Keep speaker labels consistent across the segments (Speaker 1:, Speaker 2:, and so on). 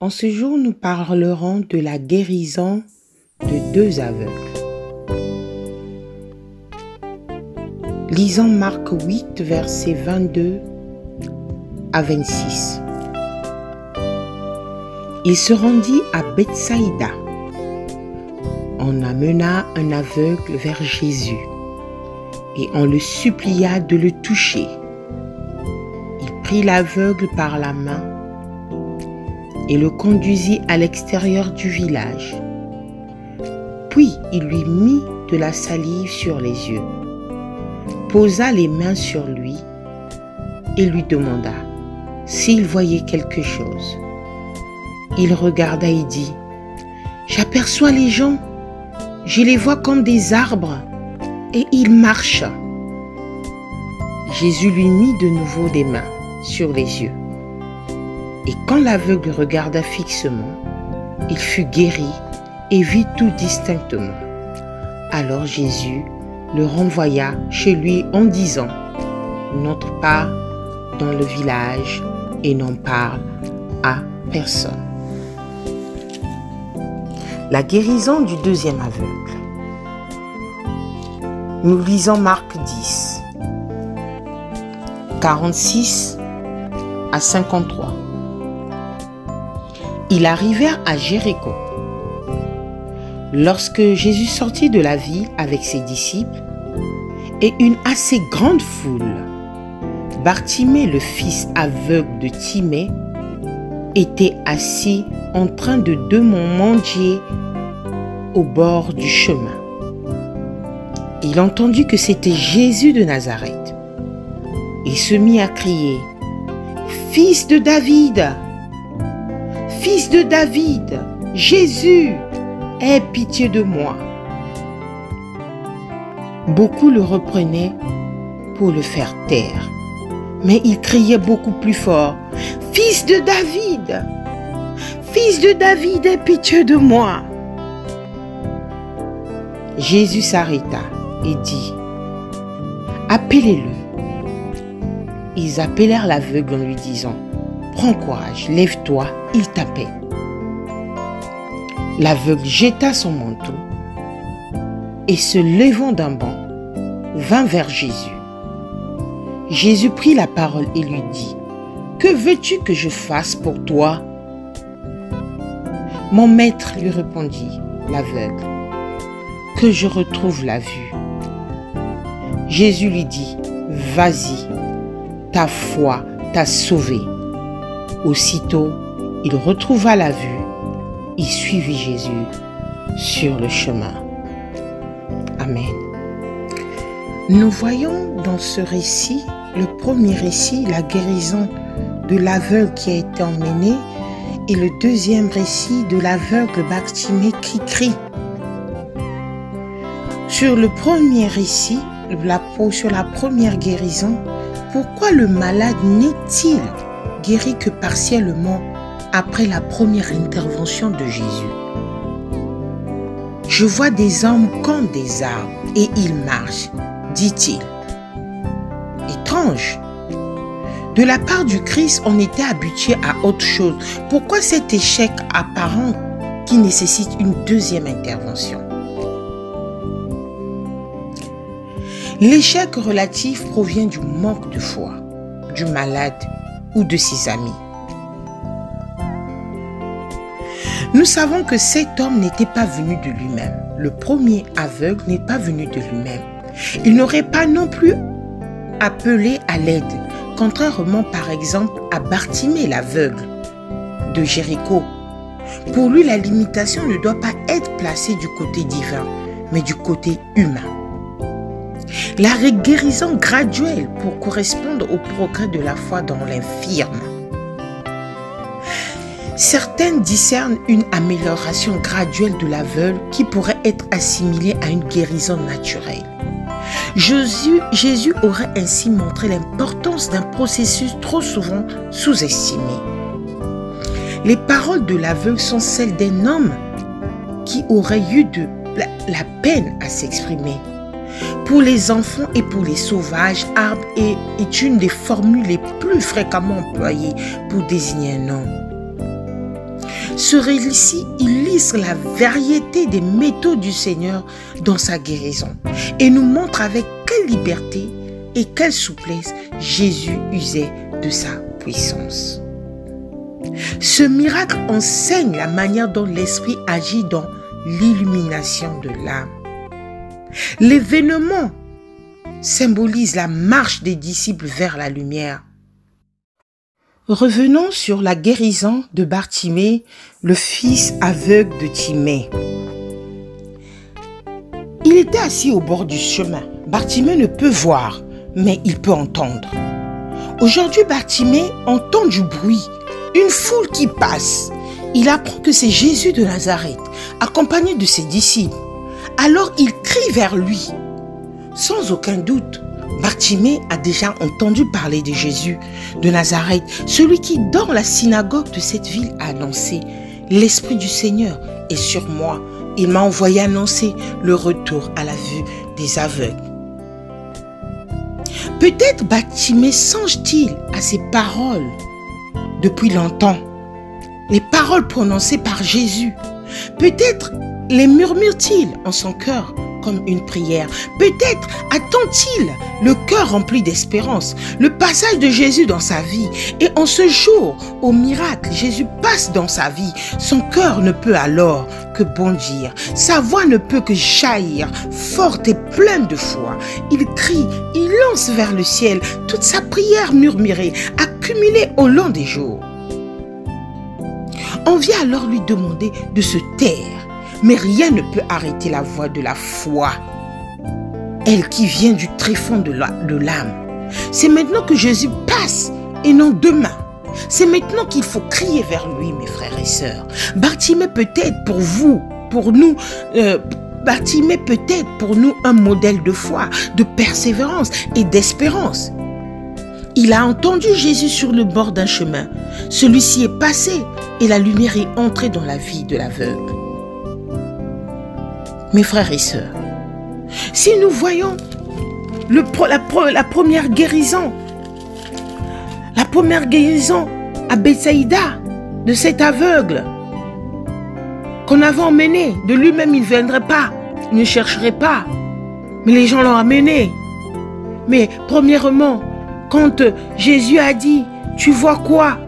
Speaker 1: En ce jour, nous parlerons de la guérison de deux aveugles. Lisons Marc 8, versets 22 à 26. Il se rendit à Bethsaïda. On amena un aveugle vers Jésus et on le supplia de le toucher. Il prit l'aveugle par la main et le conduisit à l'extérieur du village. Puis il lui mit de la salive sur les yeux, posa les mains sur lui et lui demanda s'il voyait quelque chose. Il regarda et dit : « J'aperçois les gens, je les vois comme des arbres et ils marchent. » Jésus lui mit de nouveau des mains sur les yeux. Et quand l'aveugle regarda fixement, il fut guéri et vit tout distinctement. Alors Jésus le renvoya chez lui en disant : « N'entre pas dans le village et n'en parle à personne. » La guérison du deuxième aveugle. Nous lisons Marc 10, 46 à 53. Ils arrivèrent à Jéricho. Lorsque Jésus sortit de la ville avec ses disciples et une assez grande foule, Bartimée, le fils aveugle de Timée, était assis en train de mendier au bord du chemin. Il entendit que c'était Jésus de Nazareth. Il se mit à crier : « Fils de David ! Fils de David, Jésus, aie pitié de moi. » Beaucoup le reprenaient pour le faire taire, mais il criait beaucoup plus fort : « Fils de David, Fils de David, aie pitié de moi. » Jésus s'arrêta et dit : « Appelez-le. » Ils appelèrent l'aveugle en lui disant : « Prends courage, lève-toi, il t'appelle. » L'aveugle jeta son manteau et se levant d'un bond, vint vers Jésus. Jésus prit la parole et lui dit : « Que veux-tu que je fasse pour toi ? » « Mon maître, lui répondit l'aveugle, que je retrouve la vue. » Jésus lui dit : « Vas-y, ta foi t'a sauvé. » Aussitôt, il retrouva la vue. Il suivit Jésus sur le chemin. Amen. Nous voyons dans ce récit, le premier récit, la guérison de l'aveugle qui a été emmené, et le deuxième récit de l'aveugle Bartimée qui crie. Sur le premier récit, sur la première guérison, pourquoi le malade n'est-il guéri que partiellement après la première intervention de Jésus? « Je vois des hommes comme des arbres et ils marchent, dit-il. » Étrange. De la part du Christ, on était habitué à autre chose. Pourquoi cet échec apparent qui nécessite une deuxième intervention? L'échec relatif provient du manque de foi, du malade ou de ses amis. Nous savons que cet homme n'était pas venu de lui-même. Le premier aveugle n'est pas venu de lui-même. Il n'aurait pas non plus appelé à l'aide, contrairement par exemple à Bartimée l'aveugle de Jéricho. Pour lui, la limitation ne doit pas être placée du côté divin, mais du côté humain. La guérison graduelle pour correspondre au progrès de la foi dans l'infirme. Certains discernent une amélioration graduelle de l'aveugle qui pourrait être assimilée à une guérison naturelle. Jésus aurait ainsi montré l'importance d'un processus trop souvent sous-estimé. Les paroles de l'aveugle sont celles d'un homme qui aurait eu de la peine à s'exprimer. Pour les enfants et pour les sauvages, arbre est une des formules les plus fréquemment employées pour désigner un homme. Ce récit illustre la variété des méthodes du Seigneur dans sa guérison et nous montre avec quelle liberté et quelle souplesse Jésus usait de sa puissance. Ce miracle enseigne la manière dont l'Esprit agit dans l'illumination de l'âme. L'événement symbolise la marche des disciples vers la lumière. Revenons sur la guérison de Bartimée, le fils aveugle de Timée. Il était assis au bord du chemin. Bartimée ne peut voir, mais il peut entendre. Aujourd'hui, Bartimée entend du bruit, une foule qui passe. Il apprend que c'est Jésus de Nazareth, accompagné de ses disciples. Alors il crie vers lui. Sans aucun doute, Bartimée a déjà entendu parler de Jésus de Nazareth, celui qui, dans la synagogue de cette ville, a annoncé « L'Esprit du Seigneur est sur moi. Il m'a envoyé annoncer le retour à la vue des aveugles. » Peut-être Bartimée songe-t-il à ces paroles depuis longtemps, les paroles prononcées par Jésus. Peut-être les murmure-t-il en son cœur comme une prière. Peut-être attend-il, le cœur rempli d'espérance, le passage de Jésus dans sa vie. Et en ce jour, au miracle, Jésus passe dans sa vie. Son cœur ne peut alors que bondir. Sa voix ne peut que jaillir, forte et pleine de foi. Il crie, il lance vers le ciel toute sa prière murmurée, accumulée au long des jours. On vient alors lui demander de se taire. Mais rien ne peut arrêter la voix de la foi, elle qui vient du tréfonds de l'âme. C'est maintenant que Jésus passe et non demain. C'est maintenant qu'il faut crier vers lui, mes frères et sœurs. Bartimée peut être pour vous, pour nous, Bartimée peut être pour nous un modèle de foi, de persévérance et d'espérance. Il a entendu Jésus sur le bord d'un chemin. Celui-ci est passé et la lumière est entrée dans la vie de l'aveugle. Mes frères et sœurs, si nous voyons la première guérison à Bethsaïda de cet aveugle qu'on avait emmené, de lui-même il ne viendrait pas, il ne chercherait pas, mais les gens l'ont amené. Mais premièrement, quand Jésus a dit, tu vois quoi?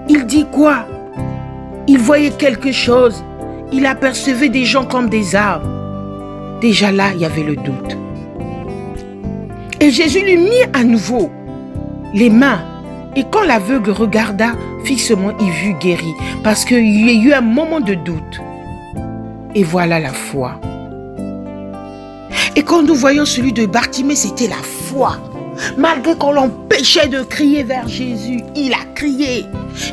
Speaker 1: Il dit quoi? Il voyait quelque chose, il apercevait des gens comme des arbres. Déjà là, il y avait le doute. Et Jésus lui mit à nouveau les mains. Et quand l'aveugle regarda fixement, il vit guéri. Parce qu'il y a eu un moment de doute. Et voilà la foi. Et quand nous voyons celui de Bartimée, c'était la foi. Malgré qu'on l'empêchait de crier vers Jésus, il a crié.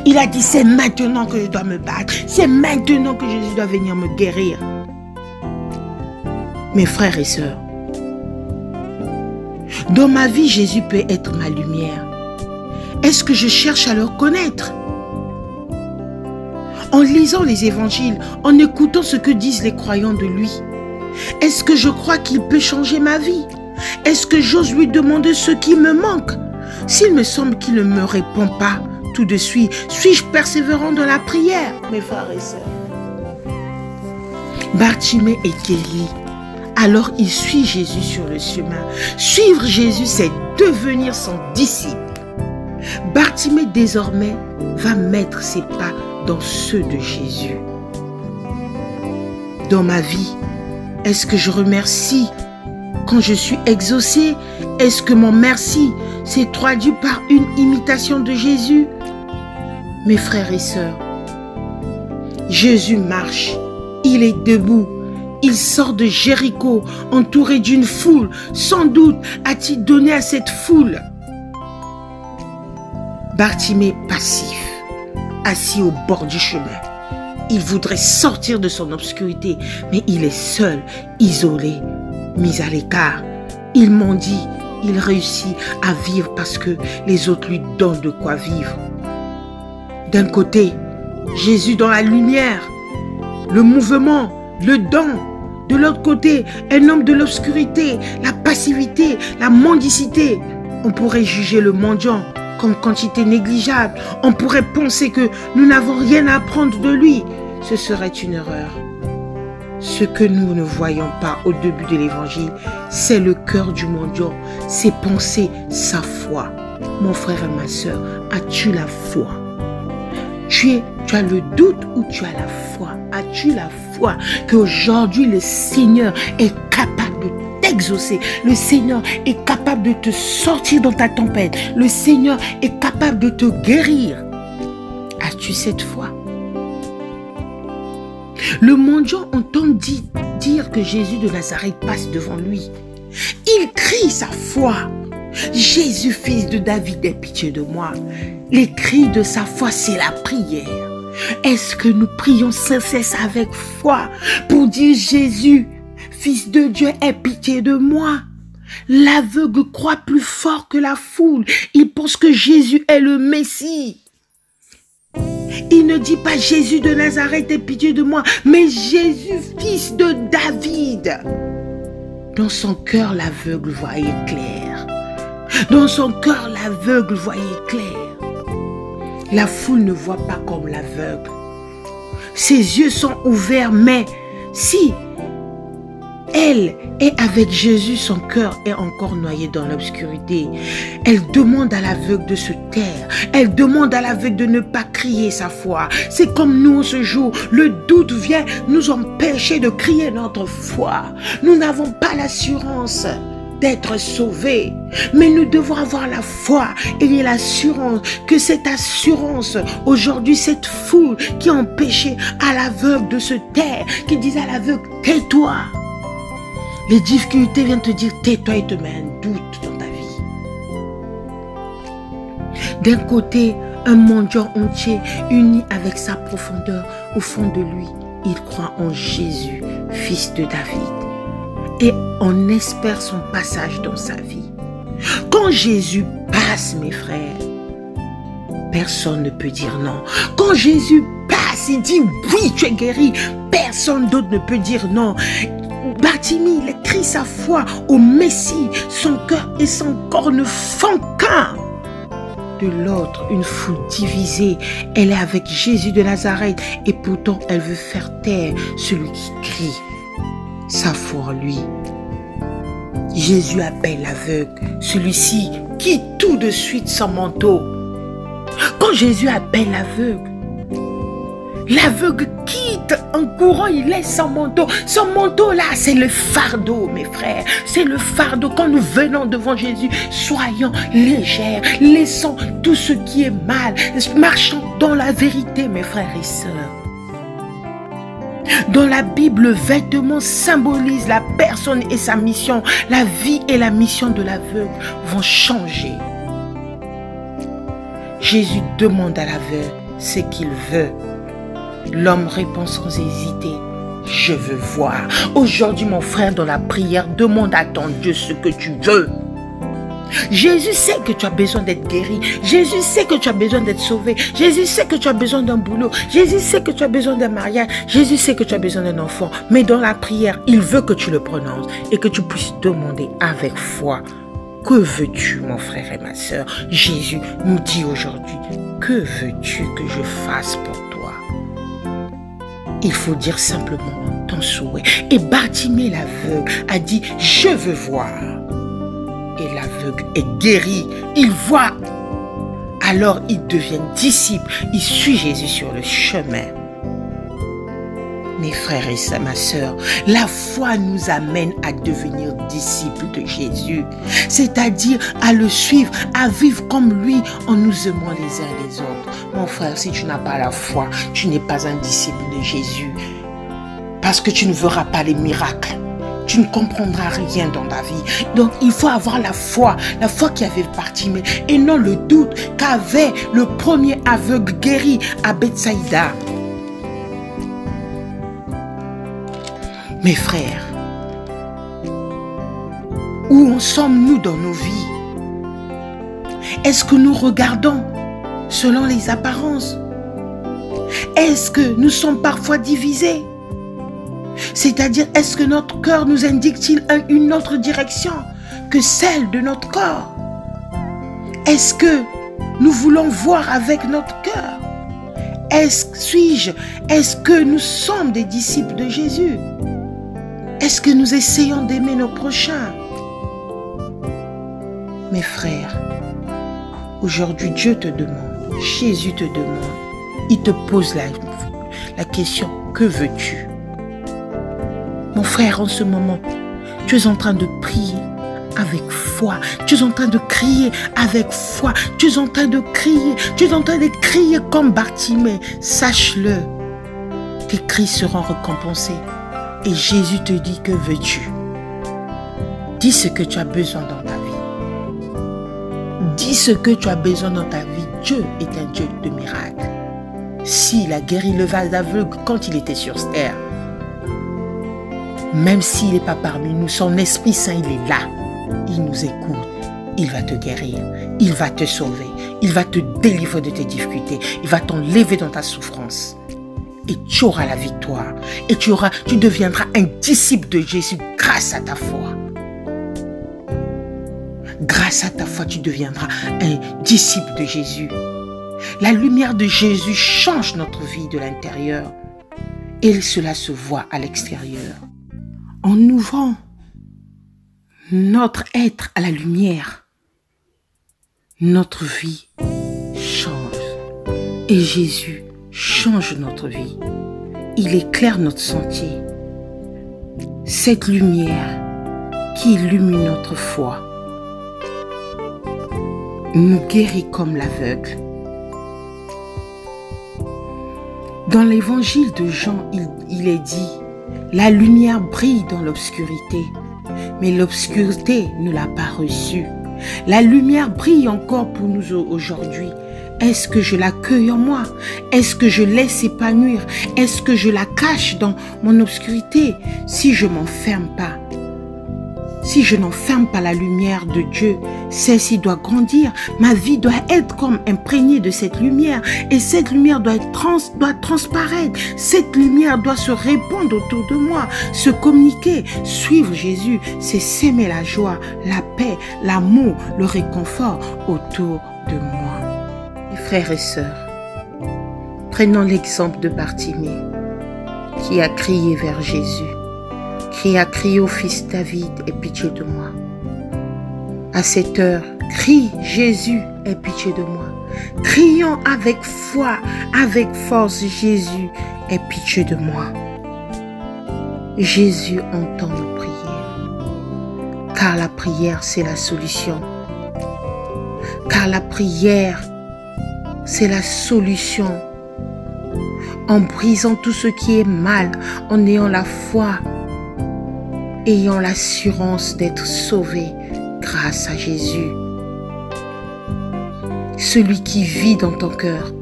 Speaker 1: Il a dit, c'est maintenant que je dois me battre. C'est maintenant que Jésus doit venir me guérir. Mes frères et sœurs, dans ma vie, Jésus peut être ma lumière. Est-ce que je cherche à le connaître? En lisant les évangiles, en écoutant ce que disent les croyants de lui, est-ce que je crois qu'il peut changer ma vie? Est-ce que j'ose lui demander ce qui me manque? S'il me semble qu'il ne me répond pas tout de suite, suis-je persévérant dans la prière, mes frères et sœurs? Bartimée est guéri. Alors il suit Jésus sur le chemin. Suivre Jésus, c'est devenir son disciple. Bartimée désormais va mettre ses pas dans ceux de Jésus. Dans ma vie, est-ce que je remercie quand je suis exaucé? Est-ce que mon merci s'est traduit par une imitation de Jésus? Mes frères et sœurs, Jésus marche, il est debout. Il sort de Jéricho, entouré d'une foule. Sans doute a-t-il donné à cette foule. Bartimée passif, assis au bord du chemin. Il voudrait sortir de son obscurité, mais il est seul, isolé, mis à l'écart. Il mendie, il réussit à vivre parce que les autres lui donnent de quoi vivre. D'un côté, Jésus dans la lumière, le mouvement, le don. De l'autre côté, un homme de l'obscurité, la passivité, la mendicité. On pourrait juger le mendiant comme quantité négligeable. On pourrait penser que nous n'avons rien à apprendre de lui. Ce serait une erreur. Ce que nous ne voyons pas au début de l'évangile, c'est le cœur du mendiant, ses pensées, sa foi. Mon frère et ma soeur, as-tu la foi? Tu as le doute ou tu as la foi? As-tu la foi qu'aujourd'hui le Seigneur est capable de t'exaucer? Le Seigneur est capable de te sortir dans ta tempête. Le Seigneur est capable de te guérir. As-tu cette foi? Le mendiant entend dire que Jésus de Nazareth passe devant lui. Il crie sa foi. Jésus, fils de David, aie pitié de moi. Les cris de sa foi, c'est la prière. Est-ce que nous prions sans cesse avec foi pour dire Jésus, fils de Dieu, aie pitié de moi? L'aveugle croit plus fort que la foule. Il pense que Jésus est le Messie. Il ne dit pas Jésus de Nazareth, aie pitié de moi, mais Jésus, fils de David. Dans son cœur, l'aveugle voyait clair. Dans son cœur, l'aveugle voyait clair. La foule ne voit pas comme l'aveugle. Ses yeux sont ouverts, mais si elle est avec Jésus, son cœur est encore noyé dans l'obscurité. Elle demande à l'aveugle de se taire. Elle demande à l'aveugle de ne pas crier sa foi. C'est comme nous ce jour. Le doute vient nous empêcher de crier notre foi. Nous n'avons pas l'assurance d'être sauvés. Mais nous devons avoir la foi et l'assurance que cette assurance, aujourd'hui, cette foule qui a empêché à l'aveugle de se taire, qui disait à l'aveugle, tais-toi. Les difficultés viennent te dire, tais-toi et te met un doute dans ta vie. D'un côté, un mendiant entier uni avec sa profondeur au fond de lui. Il croit en Jésus, fils de David. Et on espère son passage dans sa vie. Quand Jésus passe, mes frères, personne ne peut dire non. Quand Jésus passe, il dit oui, tu es guéri. Personne d'autre ne peut dire non. Bartimée, il crie sa foi au Messie. Son cœur et son corps ne font qu'un. De l'autre, une foule divisée. Elle est avec Jésus de Nazareth et pourtant elle veut faire taire celui qui crie sa foi en lui. Jésus appelle l'aveugle. Celui-ci quitte tout de suite son manteau. Quand Jésus appelle l'aveugle quitte en courant, il laisse son manteau. Son manteau là, c'est le fardeau, mes frères. C'est le fardeau. Quand nous venons devant Jésus, soyons légers, laissons tout ce qui est mal, marchons dans la vérité, mes frères et sœurs. Dans la Bible, le vêtement symbolise la personne et sa mission. La vie et la mission de l'aveugle vont changer. Jésus demande à l'aveugle ce qu'il veut. L'homme répond sans hésiter, je veux voir. Aujourd'hui, mon frère, dans la prière, demande à ton Dieu ce que tu veux. Jésus sait que tu as besoin d'être guéri. Jésus sait que tu as besoin d'être sauvé. Jésus sait que tu as besoin d'un boulot. Jésus sait que tu as besoin d'un mariage. Jésus sait que tu as besoin d'un enfant. Mais dans la prière, il veut que tu le prononces et que tu puisses demander avec foi. Que veux-tu, mon frère et ma soeur? Jésus nous dit aujourd'hui, que veux-tu que je fasse pour toi? Il faut dire simplement ton souhait. Et Bartimée l'aveugle a dit, je veux voir. Et l'aveugle est guéri, il voit. Alors il devient disciple, il suit Jésus sur le chemin. Mes frères et sœurs, ma sœur, la foi nous amène à devenir disciples de Jésus, c'est-à-dire à le suivre, à vivre comme lui en nous aimant les uns les autres. Mon frère, si tu n'as pas la foi, tu n'es pas un disciple de Jésus, parce que tu ne verras pas les miracles. Tu ne comprendras rien dans ta vie. Donc, il faut avoir la foi qui avait Bartimée, et non le doute qu'avait le premier aveugle guéri à Bethsaïda. Mes frères, où en sommes-nous dans nos vies? Est-ce que nous regardons selon les apparences? Est-ce que nous sommes parfois divisés? C'est-à-dire, est-ce que notre cœur nous indique-t-il une autre direction que celle de notre corps? Est-ce que Nous voulons voir avec notre cœur. Est-ce que nous sommes des disciples de Jésus? Est-ce que nous essayons d'aimer nos prochains? Mes frères, aujourd'hui Dieu te demande, Jésus te demande, il te pose la question, que veux-tu? Mon frère, en ce moment, tu es en train de prier avec foi. Tu es en train de crier avec foi. Tu es en train de crier. Tu es en train de crier comme Bartimée. Sache-le, tes cris seront récompensés. Et Jésus te dit, que veux-tu? Dis ce que tu as besoin dans ta vie. Dis ce que tu as besoin dans ta vie. Dieu est un Dieu de miracles. S'il a guéri le vase aveugle quand il était sur terre, même s'il n'est pas parmi nous, son Esprit Saint, il est là. Il nous écoute. Il va te guérir. Il va te sauver. Il va te délivrer de tes difficultés. Il va t'enlever dans ta souffrance. Et tu auras la victoire. Et tu deviendras un disciple de Jésus grâce à ta foi. Grâce à ta foi, tu deviendras un disciple de Jésus. La lumière de Jésus change notre vie de l'intérieur. Et cela se voit à l'extérieur. En ouvrant notre être à la lumière, notre vie change. Et Jésus change notre vie. Il éclaire notre sentier. Cette lumière qui illumine notre foi nous guérit comme l'aveugle. Dans l'évangile de Jean, il est dit: la lumière brille dans l'obscurité, mais l'obscurité ne l'a pas reçue. La lumière brille encore pour nous aujourd'hui. Est-ce que je l'accueille en moi? Est-ce que je laisse s'épanouir? Est-ce que je la cache dans mon obscurité? Si je m'enferme pas, si je n'enferme pas la lumière de Dieu, celle-ci doit grandir. Ma vie doit être comme imprégnée de cette lumière. Et cette lumière doit transparaître. Cette lumière doit se répandre autour de moi, se communiquer. Suivre Jésus, c'est s'aimer la joie, la paix, l'amour, le réconfort autour de moi. Mes frères et sœurs, prenons l'exemple de Bartimée qui a crié vers Jésus, qui a crié au fils David, aie pitié de moi. À cette heure, crie Jésus, aie pitié de moi. Crions avec foi, avec force, Jésus, aie pitié de moi. Jésus entend nos prières, car la prière, c'est la solution. Car la prière, c'est la solution. En brisant tout ce qui est mal, en ayant la foi, ayant l'assurance d'être sauvé grâce à Jésus. Celui qui vit dans ton cœur,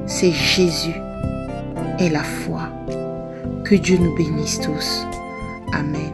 Speaker 1: c'est Jésus et la foi. Que Dieu nous bénisse tous. Amen.